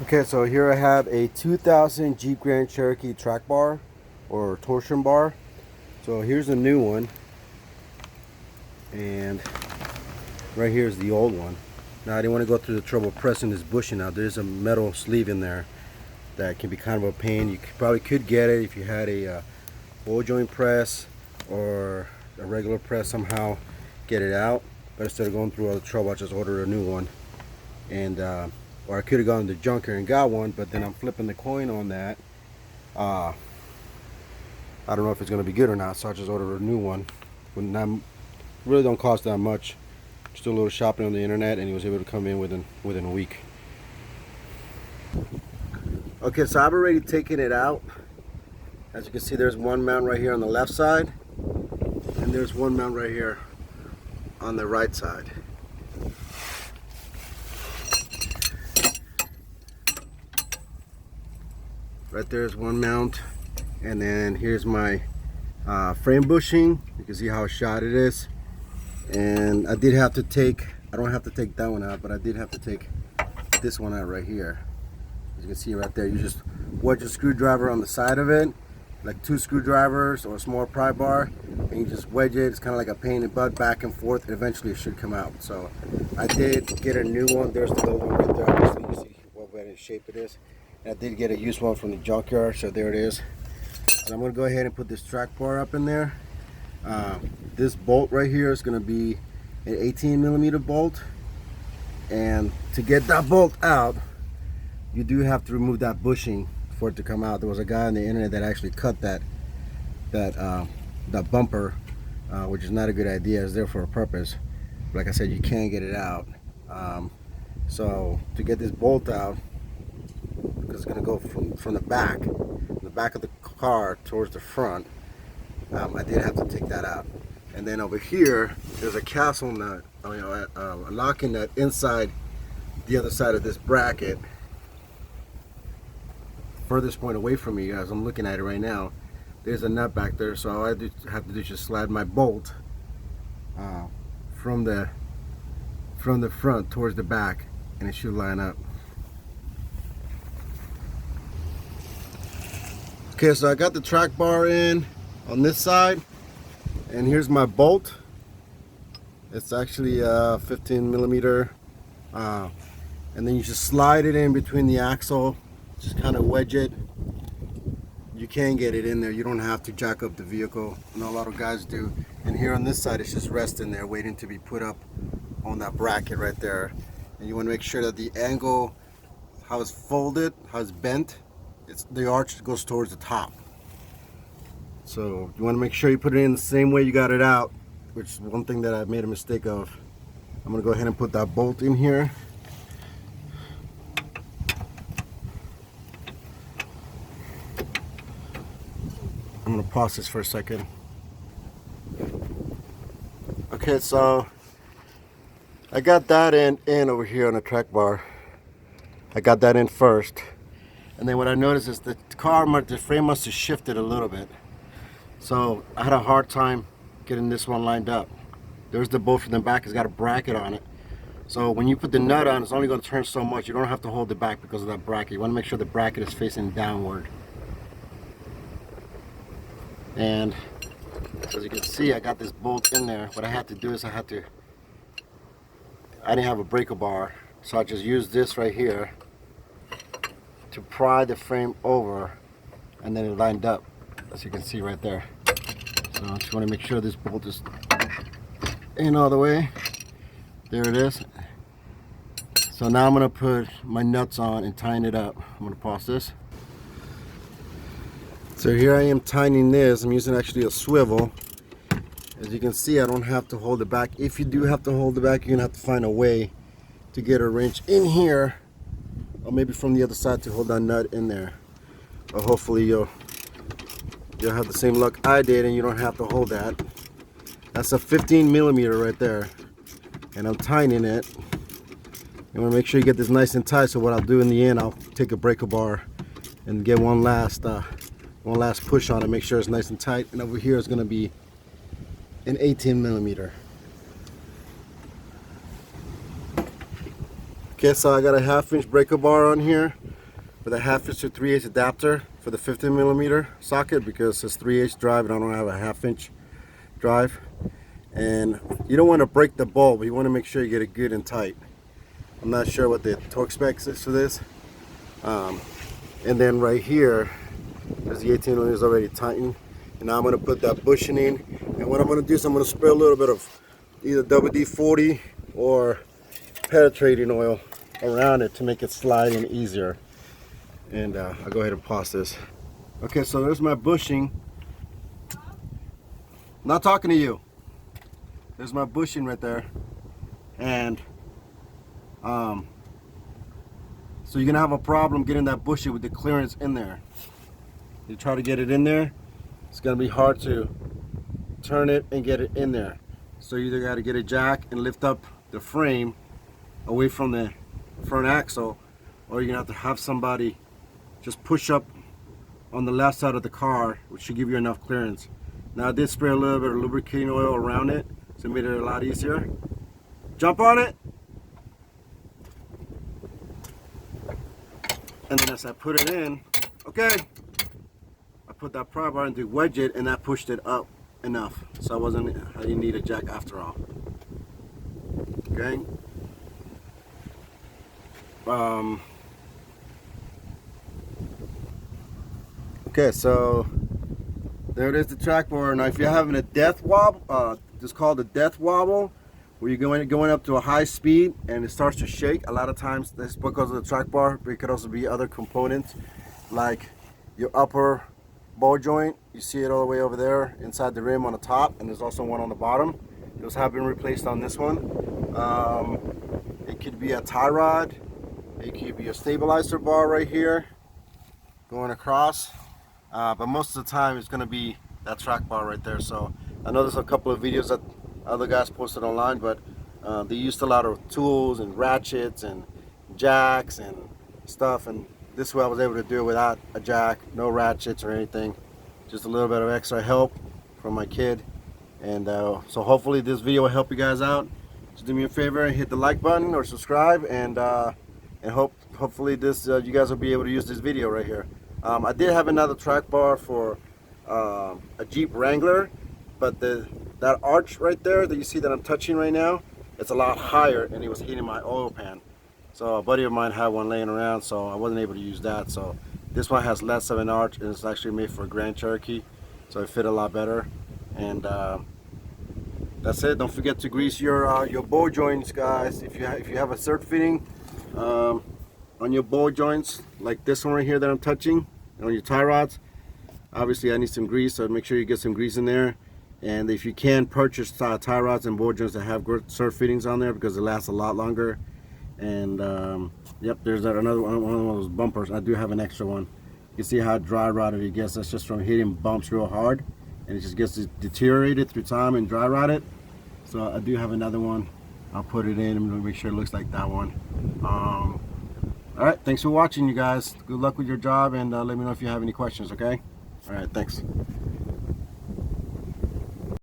Okay, so here I have a 2000 Jeep Grand Cherokee track bar or torsion bar. So here's a new one, and right here is the old one. Now I didn't want to go through the trouble of pressing this bushing out. There's a metal sleeve in there that can be kind of a pain. You probably could get it if you had a ball joint press or a regular press, somehow get it out. But instead of going through all the trouble, I just ordered a new one. And or I could have gone to the junker and got one, but then I'm flipping the coin on that. I don't know if it's going to be good or not, so I just ordered a new one. Really don't cost that much. Just a little shopping on the internet, and he was able to come in within a week. Okay, so I've already taken it out. As you can see, there's one mount right here on the left side, and there's one mount right here on the right side. Right there is one mount, and then here's my frame bushing. You can see how shot it is. And I did have to take, I don't have to take that one out, but I did have to take this one out right here. As you can see right there, you just wedge a screwdriver on the side of it, like 2 screwdrivers or a small pry bar, and you just wedge it. It's kind of like a pain in the butt, back and forth, and eventually it should come out. So I did get a new one. There's the old one right there. Obviously you see what kind of shape it is. And I did get a used one from the junkyard, so there it is. So I'm going to go ahead and put this track bar up in there. This bolt right here is going to be an 18mm bolt, and to get that bolt out, you do have to remove that bushing for it to come out. There was a guy on the internet that actually cut that bumper, which is not a good idea. It's there for a purpose. Like I said, you can't get it out. So to get this bolt out, because it's going to go from the back of the car towards the front, I did have to take that out. And then over here, there's a castle nut, a locking nut inside the other side of this bracket, furthest point away from me as I'm looking at it right now. There's a nut back there, so all I have to do is just slide my bolt from the front towards the back, and it should line up. Okay, so I got the track bar in on this side, and here's my bolt. It's actually a 15mm, and then you just slide it in between the axle, just kind of wedge it. You can get it in there, you don't have to jack up the vehicle. I know a lot of guys do. And here on this side, it's just resting there waiting to be put up on that bracket right there. And you want to make sure that the angle, how it's folded, how it's bent, the arch goes towards the top. So you want to make sure you put it in the same way you got it out, which is one thing that I made a mistake of. I'm going to go ahead and put that bolt in here. I'm going to pause this for a second. Okay, so I got that in over here on the track bar. I got that in first. And then what I noticed is the frame must have shifted a little bit. So I had a hard time getting this one lined up. There's the bolt from the back. It's got a bracket on it. So when you put the nut on, it's only going to turn so much. You don't have to hold it back because of that bracket. You want to make sure the bracket is facing downward. And as you can see, I got this bolt in there. What I had to do is I didn't have a breaker bar, so I just used this right here to pry the frame over, and then it lined up, as you can see right there. So I just want to make sure this bolt is in all the way. There it is. So now I'm going to put my nuts on and tighten it up. I'm going to pause this. So here I am tightening this. I'm using actually a swivel. As you can see, I don't have to hold it back. If you do have to hold it back, you're going to have to find a way to get a wrench in here, or maybe from the other side to hold that nut in there. But hopefully you'll have the same luck I did, and you don't have to hold that. That's a 15mm right there, and I'm tightening it. You want to make sure you get this nice and tight. So what I'll do in the end, I'll take a breaker bar and get one last push on it, make sure it's nice and tight. And over here is going to be an 18mm. Okay, so I got a 1/2 inch breaker bar on here. with a 1/2" to 3/8 adapter for the 15mm socket, because it's 3/8 drive and I don't have a 1/2" drive. And you don't want to break the bulb, but you want to make sure you get it good and tight. I'm not sure what the torque specs is for this. And then right here, there's the 18mm is already tightened. And now I'm going to put that bushing in. And what I'm going to do is I'm going to spray a little bit of either WD-40 or penetrating oil around it to make it slide in easier. And I'll go ahead and pause this. Okay, so there's my bushing. Not talking to you. There's my bushing right there. And so you're gonna have a problem getting that bushing with the clearance in there. You try to get it in there, it's gonna be hard to turn it and get it in there. So you either gotta get a jack and lift up the frame away from the front axle, or you're gonna have somebody just push up on the left side of the car, which should give you enough clearance. Now I did spray a little bit of lubricating oil around it, so it made it a lot easier. Jump on it. And then as I put it in, okay, I put that pry bar in to wedge it, and that pushed it up enough. So I didn't need a jack after all. Okay. Okay, so there it is, the track bar. Now if you're having a death wobble, it's called a death wobble, where you're going up to a high speed and it starts to shake. A lot of times that's because of the track bar, but it could also be other components like your upper ball joint. You see it all the way over there inside the rim on the top, and there's also one on the bottom. Those have been replaced on this one. It could be a tie rod. It could be a stabilizer bar right here going across. But most of the time it's going to be that track bar right there. So I know there's a couple of videos that other guys posted online, but they used a lot of tools and ratchets and jacks and stuff, and this way I was able to do it without a jack, no ratchets or anything, just a little bit of extra help from my kid. And so hopefully this video will help you guys out. Just do me a favor and hit the like button or subscribe, and hopefully this you guys will be able to use this video right here. I did have another track bar for a Jeep Wrangler, but that arch right there that you see that I'm touching right now, it's a lot higher, and it was hitting my oil pan. So a buddy of mine had one laying around, so I wasn't able to use that. So this one has less of an arch, and it's actually made for a Grand Cherokee, so it fit a lot better. And that's it. Don't forget to grease your ball joints, guys. If you have a cert fitting on your ball joints, like this one right here that I'm touching, on your tie rods, obviously I need some grease, so make sure you get some grease in there. And if you can, purchase tie rods and ball joints that have good cert fittings on there, because it lasts a lot longer. And yep, there's another one of those bumpers. I do have an extra one. You see how dry rotted it gets. That's just from hitting bumps real hard, and it just gets deteriorated through time and dry rotted. So I do have another one. I'll put it in and make sure it looks like that one. All right, thanks for watching, you guys. Good luck with your job, and let me know if you have any questions, okay? All right, thanks.